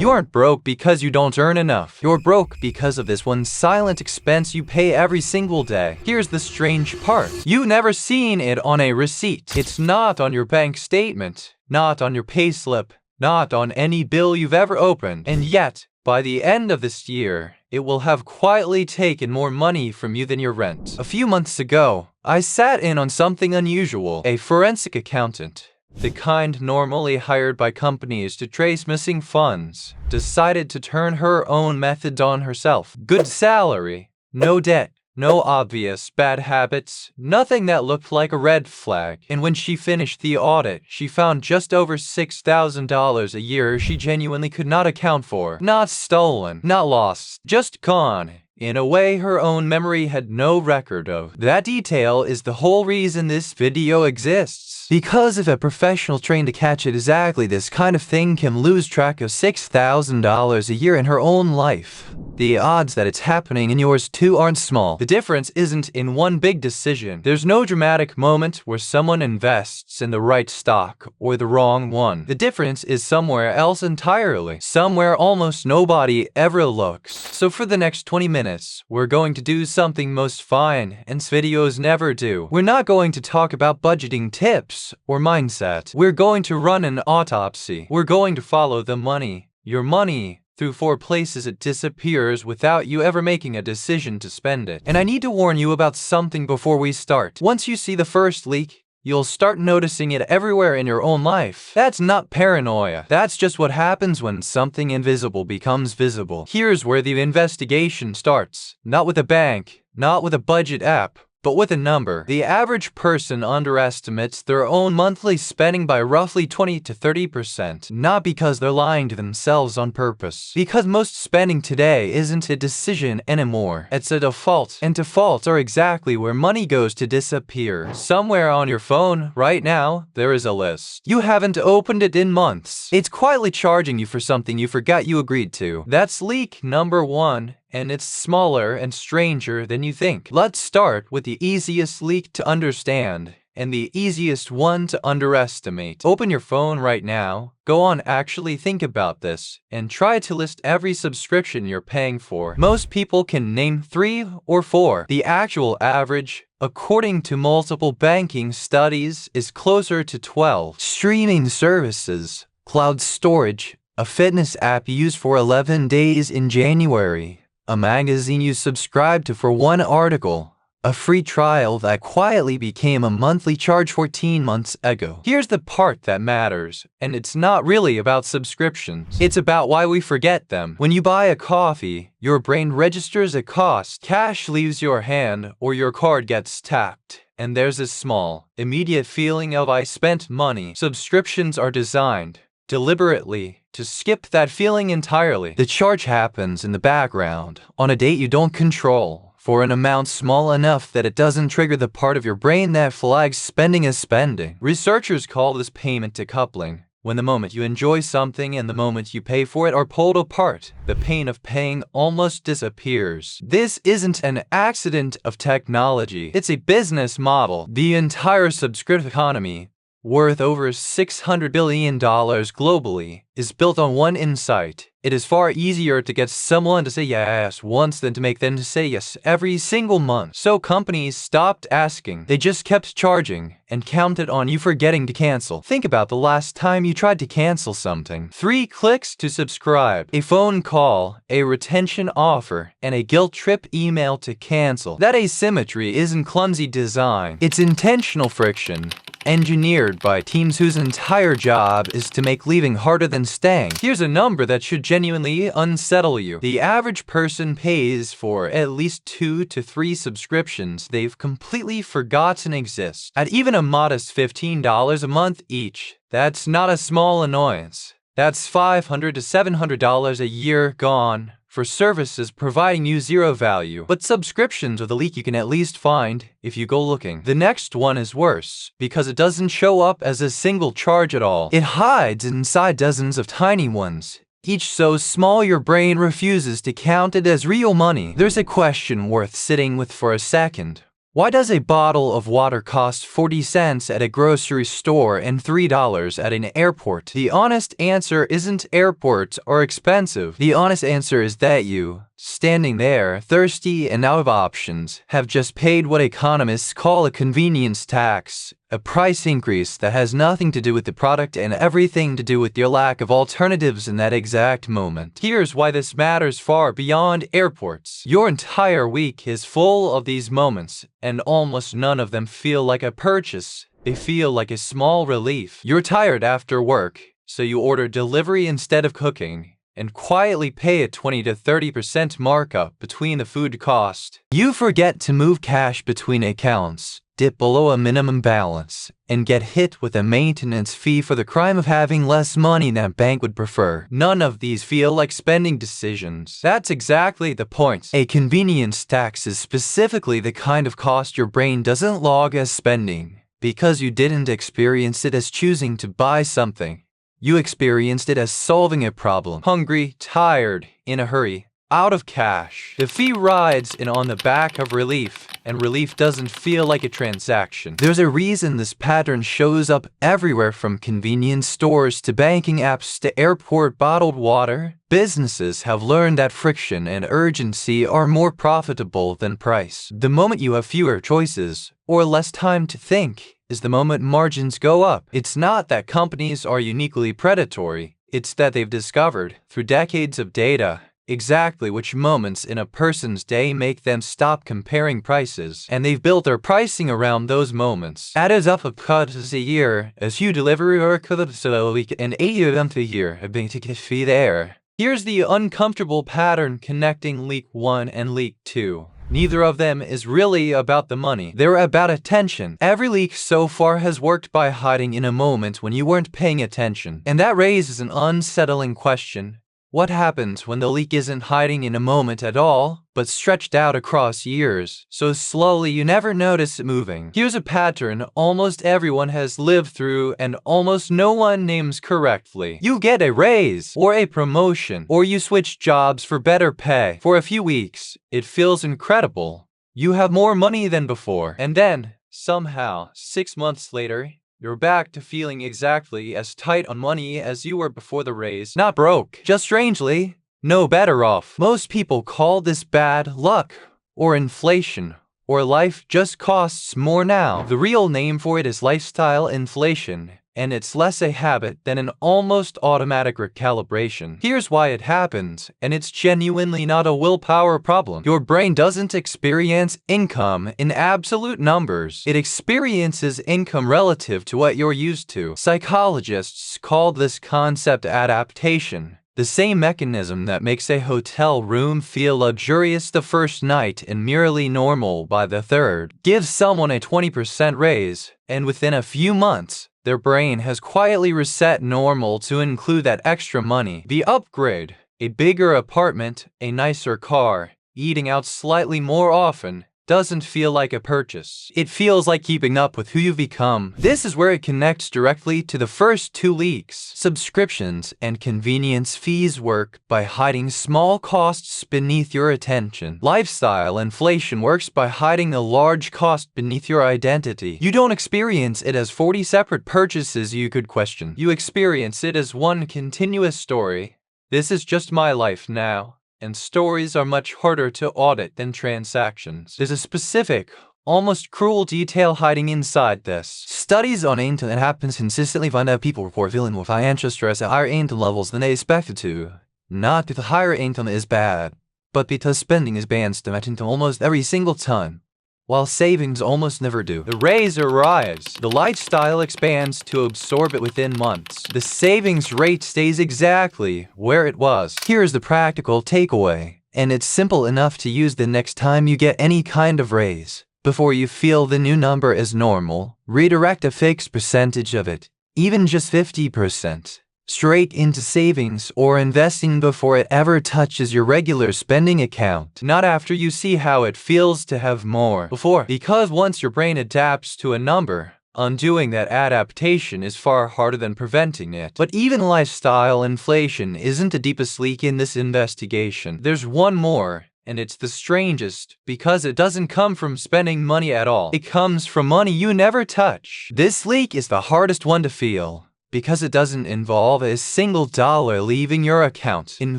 You aren't broke because you don't earn enough. You're broke because of this one silent expense you pay every single day. Here's the strange part. You've never seen it on a receipt. It's not on your bank statement, not on your payslip, not on any bill you've ever opened. And yet, by the end of this year, it will have quietly taken more money from you than your rent. A few months ago, I sat in on something unusual. A forensic accountant, the kind normally hired by companies to trace missing funds, decided to turn her own method on herself. Good salary, no debt, no obvious bad habits, nothing that looked like a red flag. And when she finished the audit, she found just over $6,000 a year she genuinely could not account for. Not stolen, not lost, just gone. In a way her own memory had no record of. That detail is the whole reason this video exists. Because if a professional trained to catch exactly this kind of thing can lose track of $6,000 a year in her own life, the odds that it's happening in yours too aren't small. The difference isn't in one big decision. There's no dramatic moment where someone invests in the right stock or the wrong one. The difference is somewhere else entirely. Somewhere almost nobody ever looks. So for the next 20 minutes, we're going to do something most finance videos never do. We're not going to talk about budgeting tips or mindset. We're going to run an autopsy. We're going to follow the money, your money, through 4 places it disappears without you ever making a decision to spend it. And I need to warn you about something before we start. Once you see the first leak, you'll start noticing it everywhere in your own life. That's not paranoia. That's just what happens when something invisible becomes visible. Here's where the investigation starts. Not with a bank, not with a budget app, but with a number. The average person underestimates their own monthly spending by roughly 20 to 30%, not because they're lying to themselves on purpose. Because most spending today isn't a decision anymore. It's a default. And defaults are exactly where money goes to disappear. Somewhere on your phone, right now, there is a list. You haven't opened it in months. It's quietly charging you for something you forgot you agreed to. That's leak number 1. And it's smaller and stranger than you think. Let's start with the easiest leak to understand and the easiest one to underestimate. Open your phone right now, go on, actually think about this, and try to list every subscription you're paying for. Most people can name 3 or 4. The actual average, according to multiple banking studies, is closer to 12. Streaming services, cloud storage, a fitness app used for 11 days in January, a magazine you subscribed to for 1 article, a free trial that quietly became a monthly charge 14 months ago. Here's the part that matters, and it's not really about subscriptions. It's about why we forget them. When you buy a coffee, your brain registers a cost. Cash leaves your hand or your card gets tapped, and there's a small, immediate feeling of I spent money. Subscriptions are designed deliberately to skip that feeling entirely. The charge happens in the background, on a date you don't control, for an amount small enough that it doesn't trigger the part of your brain that flags spending as spending. Researchers call this payment decoupling. When the moment you enjoy something and the moment you pay for it are pulled apart, the pain of paying almost disappears. This isn't an accident of technology. It's a business model. The entire subscription economy, worth over $600 billion globally, is built on one insight. It is far easier to get someone to say yes once than to make them to say yes every single month. So companies stopped asking. They just kept charging and counted on you forgetting to cancel. Think about the last time you tried to cancel something. 3 clicks to subscribe, a phone call, a retention offer, and a guilt trip email to cancel. That asymmetry isn't clumsy design. It's intentional friction, engineered by teams whose entire job is to make leaving harder than staying. Here's a number that should genuinely unsettle you. The average person pays for at least 2 to 3 subscriptions they've completely forgotten exist. At even a modest $15 a month each, that's not a small annoyance. That's $500 to $700 a year gone for services providing you 0 value. But subscriptions are the leak you can at least find if you go looking. The next one is worse because it doesn't show up as a single charge at all. It hides inside dozens of tiny ones, each so small your brain refuses to count it as real money. There's a question worth sitting with for a second. Why does a bottle of water cost 40 cents at a grocery store and $3 at an airport? The honest answer isn't airports are expensive. The honest answer is that you, standing there, thirsty and out of options, have just paid what economists call a convenience tax, a price increase that has nothing to do with the product and everything to do with your lack of alternatives in that exact moment. Here's why this matters far beyond airports. Your entire week is full of these moments, and almost none of them feel like a purchase. They feel like a small relief. You're tired after work, so you order delivery instead of cooking, and quietly pay a 20 to 30% markup between the food cost. You forget to move cash between accounts, dip below a minimum balance, and get hit with a maintenance fee for the crime of having less money than bank would prefer. None of these feel like spending decisions. That's exactly the point. A convenience tax is specifically the kind of cost your brain doesn't log as spending, because you didn't experience it as choosing to buy something. You experienced it as solving a problem. Hungry, tired, in a hurry, out of cash. The fee rides in on the back of relief, and relief doesn't feel like a transaction. There's a reason this pattern shows up everywhere, from convenience stores to banking apps to airport bottled water. Businesses have learned that friction and urgency are more profitable than price. The moment you have fewer choices, or less time to think, is the moment margins go up. It's not that companies are uniquely predatory, it's that they've discovered, through decades of data, exactly which moments in a person's day make them stop comparing prices, and they've built their pricing around those moments. Added up of cuts a year, as you delivery or a week, and 8 events a year have been to fee there. Here's the uncomfortable pattern connecting Leak 1 and Leak 2. Neither of them is really about the money. They're about attention. Every leak so far has worked by hiding in a moment when you weren't paying attention. And that raises an unsettling question. What happens when the leak isn't hiding in a moment at all, but stretched out across years, so slowly you never notice it moving? Here's a pattern almost everyone has lived through and almost no one names correctly. You get a raise, or a promotion, or you switch jobs for better pay. For a few weeks, it feels incredible. You have more money than before. And then, somehow, 6 months later, you're back to feeling exactly as tight on money as you were before the raise. Not broke, just strangely, no better off. Most people call this bad luck, or inflation, or life just costs more now. The real name for it is lifestyle inflation, and it's less a habit than an almost automatic recalibration. Here's why it happens, and it's genuinely not a willpower problem. Your brain doesn't experience income in absolute numbers. It experiences income relative to what you're used to. Psychologists call this concept adaptation. The same mechanism that makes a hotel room feel luxurious the first night and merely normal by the third. Give someone a 20% raise, and within a few months, their brain has quietly reset normal to include that extra money. The upgrade, a bigger apartment, a nicer car, eating out slightly more often, doesn't feel like a purchase. It feels like keeping up with who you've become. This is where it connects directly to the first two leaks. Subscriptions and convenience fees work by hiding small costs beneath your attention. Lifestyle inflation works by hiding a large cost beneath your identity. You don't experience it as 40 separate purchases you could question. You experience it as one continuous story. This is just my life now. And stories are much harder to audit than transactions. There's a specific, almost cruel detail hiding inside this. Studies on income that happens consistently find that people report feeling more financial stress at higher income levels than they expected to. Not because higher income is bad, but because spending is banned into almost every single time, while savings almost never do. The raise arrives. The lifestyle expands to absorb it within months. The savings rate stays exactly where it was. Here's the practical takeaway, and it's simple enough to use the next time you get any kind of raise. Before you feel the new number is normal, redirect a fixed percentage of it, even just 50%. Straight into savings or investing before it ever touches your regular spending account. Not after you see how it feels to have more. Before. Because once your brain adapts to a number, undoing that adaptation is far harder than preventing it. But even lifestyle inflation isn't the deepest leak in this investigation. There's one more, And it's the strangest, because it doesn't come from spending money at all. It comes from money you never touch. This leak is the hardest one to feel, because it doesn't involve a single dollar leaving your account. In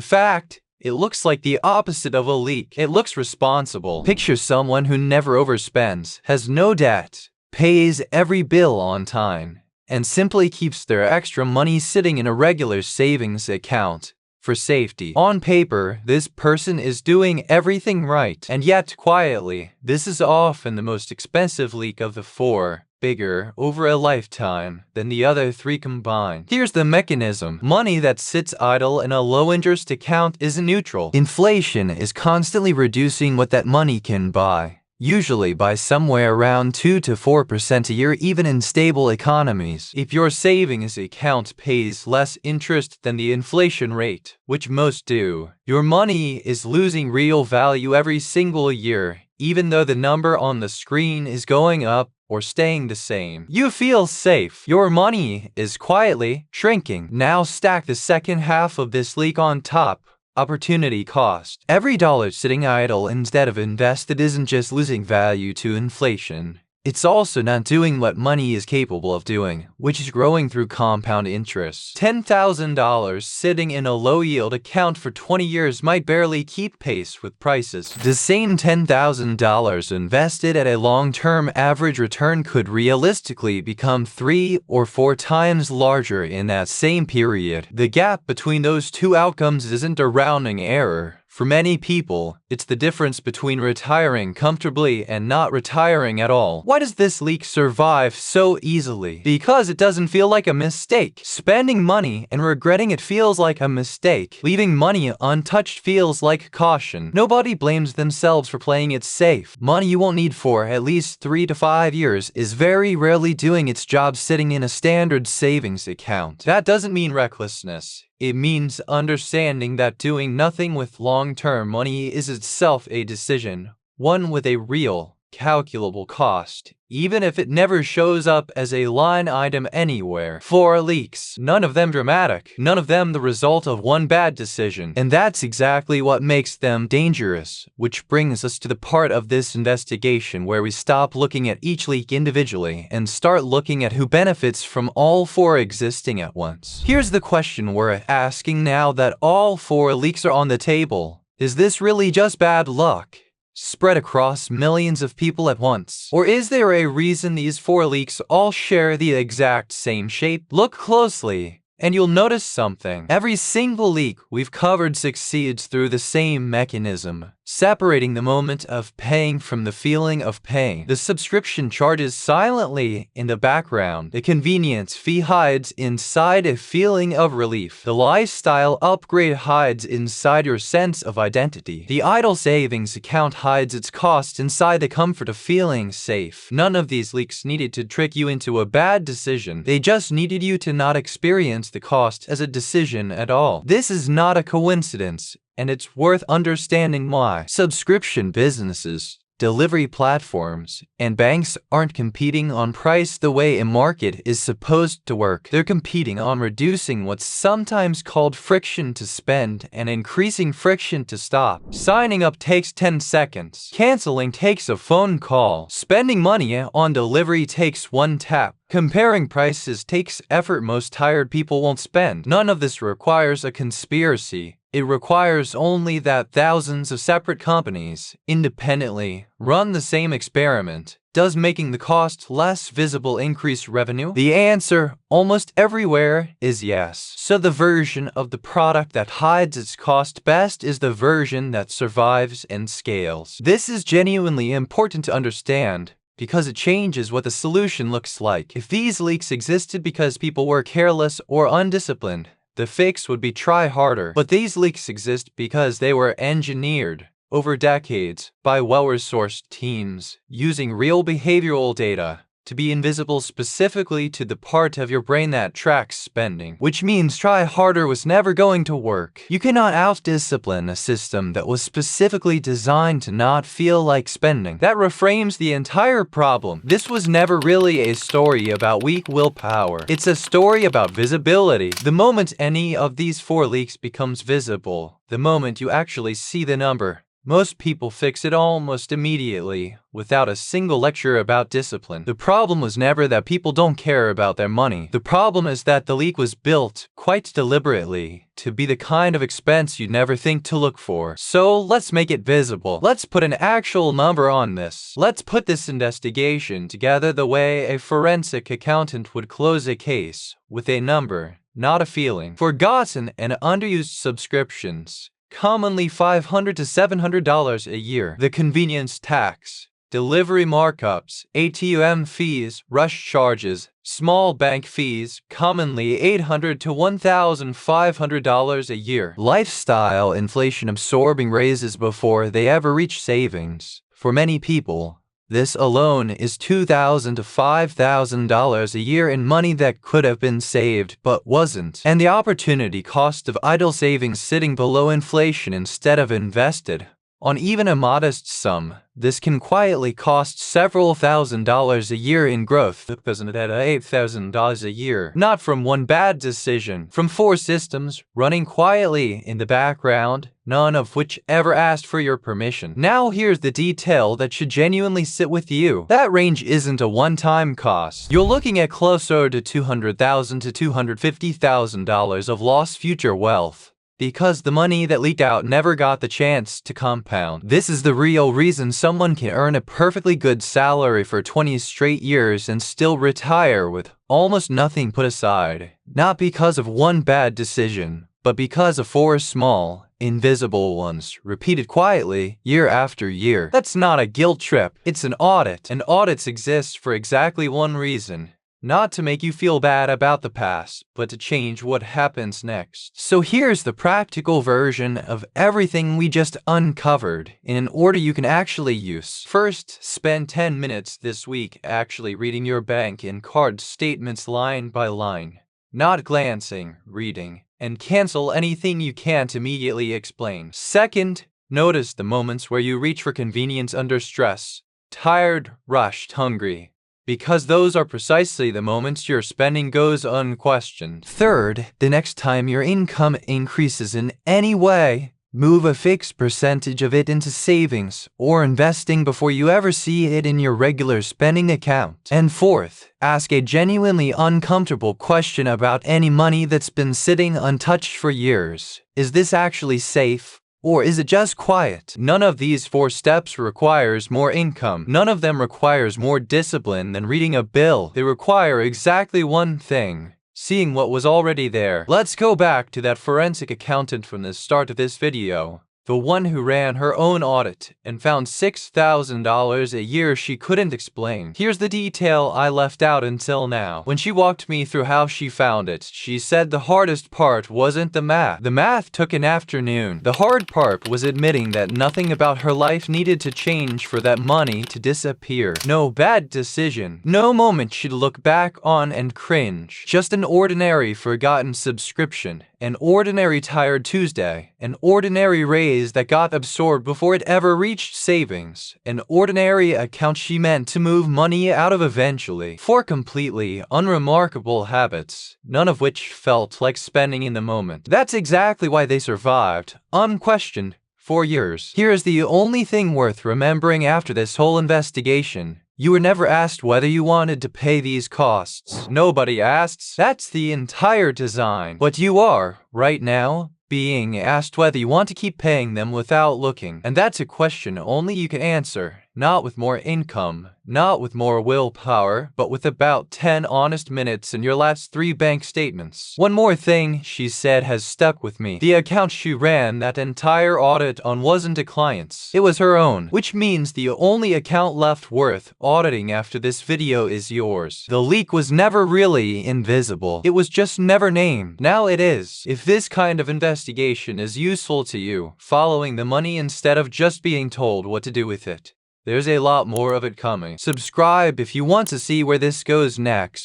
fact, it looks like the opposite of a leak. It looks responsible. Picture someone who never overspends, has no debt, pays every bill on time, and simply keeps their extra money sitting in a regular savings account for safety. On paper, this person is doing everything right, and yet quietly, this is often the most expensive leak of the four, bigger over a lifetime than the other three combined. Here's the mechanism. Money that sits idle in a low-interest account isn't neutral. Inflation is constantly reducing what that money can buy, usually by somewhere around 2 to 4% a year, even in stable economies. If your savings account pays less interest than the inflation rate, which most do, your money is losing real value every single year, even though the number on the screen is going up or staying the same. You feel safe. Your money is quietly shrinking. Now stack the second half of this leak on top. Opportunity cost. Every dollar sitting idle instead of invested isn't just losing value to inflation. It's also not doing what money is capable of doing, which is growing through compound interest. $10,000 sitting in a low-yield account for 20 years might barely keep pace with prices. The same $10,000 invested at a long-term average return could realistically become 3 or 4 times larger in that same period. The gap between those two outcomes isn't a rounding error. For many people, it's the difference between retiring comfortably and not retiring at all. Why does this leak survive so easily? Because it doesn't feel like a mistake. Spending money and regretting it feels like a mistake. Leaving money untouched feels like caution. Nobody blames themselves for playing it safe. Money you won't need for at least 3 to 5 years is very rarely doing its job sitting in a standard savings account. That doesn't mean recklessness. It means understanding that doing nothing with long-term money is itself a decision, one with a real, calculable cost, even if it never shows up as a line item anywhere. 4 leaks, none of them dramatic, none of them the result of one bad decision. And that's exactly what makes them dangerous, which brings us to the part of this investigation where we stop looking at each leak individually and start looking at who benefits from all 4 existing at once. Here's the question we're asking now that all 4 leaks are on the table. Is this really just bad luck spread across millions of people at once? Or is there a reason these 4 leaks all share the exact same shape? Look closely, and you'll notice something. Every single leak we've covered succeeds through the same mechanism, separating the moment of paying from the feeling of paying. The subscription charges silently in the background. The convenience fee hides inside a feeling of relief. The lifestyle upgrade hides inside your sense of identity. The idle savings account hides its cost inside the comfort of feeling safe. None of these leaks needed to trick you into a bad decision. They just needed you to not experience the cost as a decision at all. This is not a coincidence, and it's worth understanding why. Subscription businesses, delivery platforms, and banks aren't competing on price the way a market is supposed to work. They're competing on reducing what's sometimes called friction to spend and increasing friction to stop. Signing up takes 10 seconds. Canceling takes a phone call. Spending money on delivery takes 1 tap. Comparing prices takes effort most tired people won't spend. None of this requires a conspiracy. It requires only that thousands of separate companies independently run the same experiment. Does making the cost less visible increase revenue? The answer, almost everywhere, is yes. So the version of the product that hides its cost best is the version that survives and scales. This is genuinely important to understand, because it changes what the solution looks like. If these leaks existed because people were careless or undisciplined, the fix would be try harder. But these leaks exist because they were engineered over decades by well-resourced teams using real behavioral data to be invisible specifically to the part of your brain that tracks spending, which means try harder was never going to work. You cannot out-discipline a system that was specifically designed to not feel like spending. That reframes the entire problem. This was never really a story about weak willpower. It's a story about visibility. The moment any of these 4 leaks becomes visible, the moment you actually see the number, Most people fix it almost immediately, without a single lecture about discipline. The problem was never that people don't care about their money. The problem is that the leak was built, quite deliberately, to be the kind of expense you'd never think to look for. So let's make it visible. Let's put an actual number on this. Let's put this investigation together the way a forensic accountant would close a case, with a number, not a feeling. Forgotten and underused subscriptions, commonly $500 to $700 a year. The convenience tax, delivery markups, ATM fees, rush charges, small bank fees, commonly $800 to $1,500 a year. Lifestyle inflation absorbing raises before they ever reach savings. For many people, this alone is $2,000 to $5,000 a year in money that could have been saved but wasn't. And the opportunity cost of idle savings sitting below inflation instead of invested. On even a modest sum, this can quietly cost several $1,000s a year in growth, isn't it, at $8,000 a year? Not from one bad decision, from 4 systems running quietly in the background, none of which ever asked for your permission. Now here's the detail that should genuinely sit with you. That range isn't a one-time cost. You're looking at closer to $200,000 to $250,000 of lost future wealth, because the money that leaked out never got the chance to compound. This is the real reason someone can earn a perfectly good salary for 20 straight years and still retire with almost nothing put aside. Not because of one bad decision, but because of 4 small, invisible ones, repeated quietly, year after year. That's not a guilt trip, it's an audit. And audits exist for exactly one reason. Not to make you feel bad about the past, but to change what happens next. So here's the practical version of everything we just uncovered, in an order you can actually use. First, spend 10 minutes this week actually reading your bank and card statements line by line. Not glancing, reading, and cancel anything you can't immediately explain. Second, notice the moments where you reach for convenience under stress, tired, rushed, hungry, because those are precisely the moments your spending goes unquestioned. Third, the next time your income increases in any way, move a fixed percentage of it into savings or investing before you ever see it in your regular spending account. And fourth, ask a genuinely uncomfortable question about any money that's been sitting untouched for years. Is this actually safe? Or is it just quiet? None of these 4 steps requires more income. None of them requires more discipline than reading a bill. They require exactly one thing: seeing what was already there. Let's go back to that forensic accountant from the start of this video. The one who ran her own audit and found $6,000 a year she couldn't explain. Here's the detail I left out until now. When she walked me through how she found it, she said the hardest part wasn't the math. The math took an afternoon. The hard part was admitting that nothing about her life needed to change for that money to disappear. No bad decision. No moment she'd look back on and cringe. Just an ordinary forgotten subscription. An ordinary tired Tuesday. An ordinary raise that got absorbed before it ever reached savings. An ordinary account she meant to move money out of eventually. 4 completely unremarkable habits, none of which felt like spending in the moment. That's exactly why they survived, unquestioned, 4 years. Here's the only thing worth remembering after this whole investigation. You were never asked whether you wanted to pay these costs. Nobody asks. That's the entire design. But you are, right now, being asked whether you want to keep paying them without looking. And that's a question only you can answer. Not with more income, not with more willpower, but with about 10 honest minutes in your last 3 bank statements. One more thing she said has stuck with me. The account she ran that entire audit on wasn't a client's. It was her own, which means the only account left worth auditing after this video is yours. The leak was never really invisible. It was just never named. Now it is. If this kind of investigation is useful to you, following the money instead of just being told what to do with it, there's a lot more of it coming. Subscribe if you want to see where this goes next.